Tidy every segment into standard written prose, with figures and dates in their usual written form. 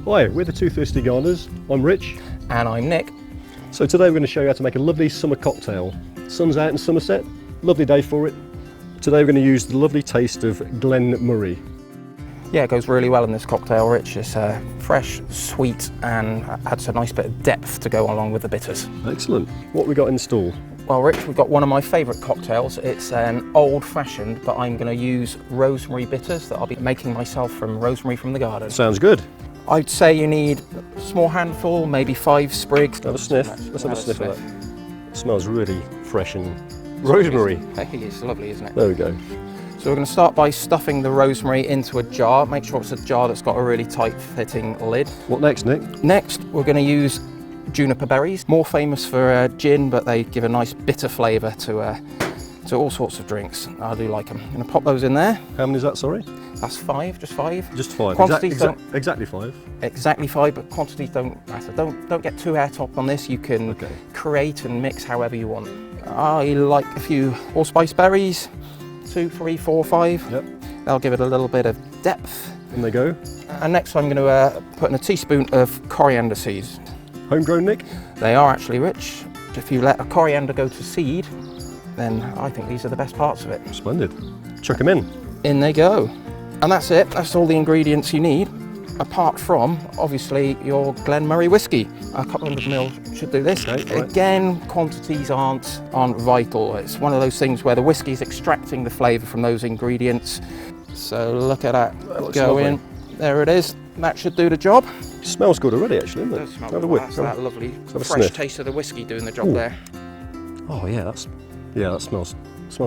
Hi, we're the Two Thirsty Gardeners. I'm Rich. And I'm Nick. So today we're going to show you how to make a lovely summer cocktail. Sun's out in Somerset, lovely day for it. Today we're going to use the lovely taste of Glen Moray. Yeah, it goes really well in this cocktail, Rich. It's fresh, sweet, and adds a nice bit of depth to go along with the bitters. Excellent. What we got in store? Well, Rich, we've got one of my favourite cocktails. It's an old-fashioned, but I'm going to use rosemary bitters that I'll be making myself from rosemary from the garden. Sounds good. I'd say you need a small handful, maybe 5 sprigs. Have a sniff. Let's have a sniff of that. It smells really fresh and rosemary. It's lovely, isn't it? There we go. So we're going to start by stuffing the rosemary into a jar. Make sure it's a jar that's got a really tight fitting lid. What next, Nick? Next, we're going to use juniper berries, more famous for gin, but they give a nice bitter flavour to all sorts of drinks. I do like them. I'm going to pop those in there. How many is that, sorry? That's 5, just 5. Just 5. Quantities exactly 5. Exactly 5, but quantities don't matter. Don't get too airtop on this. You can create and mix however you want. I like a few allspice berries, 2, 3, 4, 5. Yep. They'll give it a little bit of depth. In they go. And next I'm going to put in a teaspoon of coriander seeds. Homegrown, Nick? They are actually, Rich. If you let a coriander go to seed, then I think these are the best parts of it. Splendid. Chuck them in. In they go. And that's it. That's all the ingredients you need, apart from, obviously, your Glen Moray whiskey. A couple 100 mil should do this. Okay, right. Again, quantities aren't vital. It's one of those things where the whiskey is extracting the flavour from those ingredients. So look at that. Go lovely. in. There it is. That should do the job. It smells good already, actually, doesn't it? It does smell Have a good. whiff. That's that lovely have a fresh sniff. taste of the whiskey doing the job Ooh. there. Oh yeah, that smells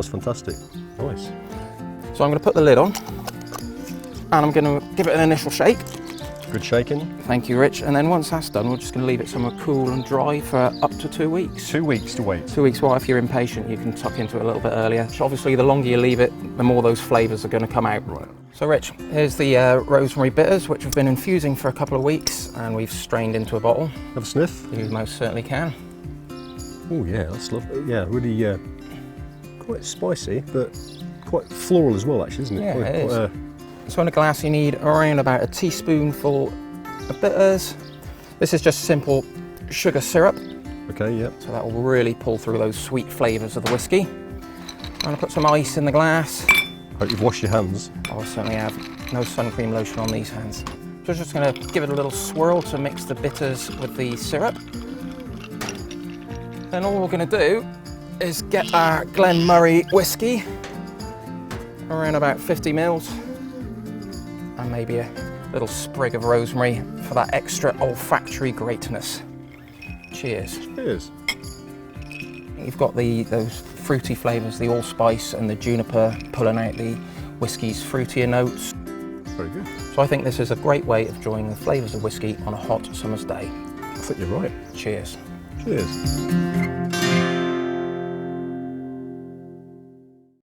fantastic. Nice. So I'm going to put the lid on and I'm going to give it an initial shake. Good shaking. Thank you, Rich. And then once that's done, we're just going to leave it somewhere cool and dry for up to 2 weeks. 2 weeks to wait. 2 weeks. Well, if you're impatient, you can tuck into it a little bit earlier. So obviously, the longer you leave it, the more those flavours are going to come out. Right. So, Rich, here's the rosemary bitters, which we've been infusing for a couple of weeks, and we've strained into a bottle. Have a sniff. You most certainly can. Oh yeah, that's lovely. Yeah, really quite spicy, but quite floral as well, actually, isn't it? Yeah, Quite, it is. So in a glass, you need around about a teaspoonful of bitters. This is just simple sugar syrup. Okay, yeah. So that will really pull through those sweet flavours of the whiskey. I'm going to put some ice in the glass. Hope you've washed your hands. I certainly have. No sun cream lotion on these hands. So just going to give it a little swirl to mix the bitters with the syrup. Then all we're going to do is get our Glen Moray whiskey, around about 50 mils, and maybe a little sprig of rosemary for that extra olfactory greatness. Cheers. Cheers. You've got those fruity flavours, the allspice and the juniper pulling out the whiskey's fruitier notes. Very good. So I think this is a great way of enjoying the flavours of whiskey on a hot summer's day. I think you're right. Cheers. Cheers.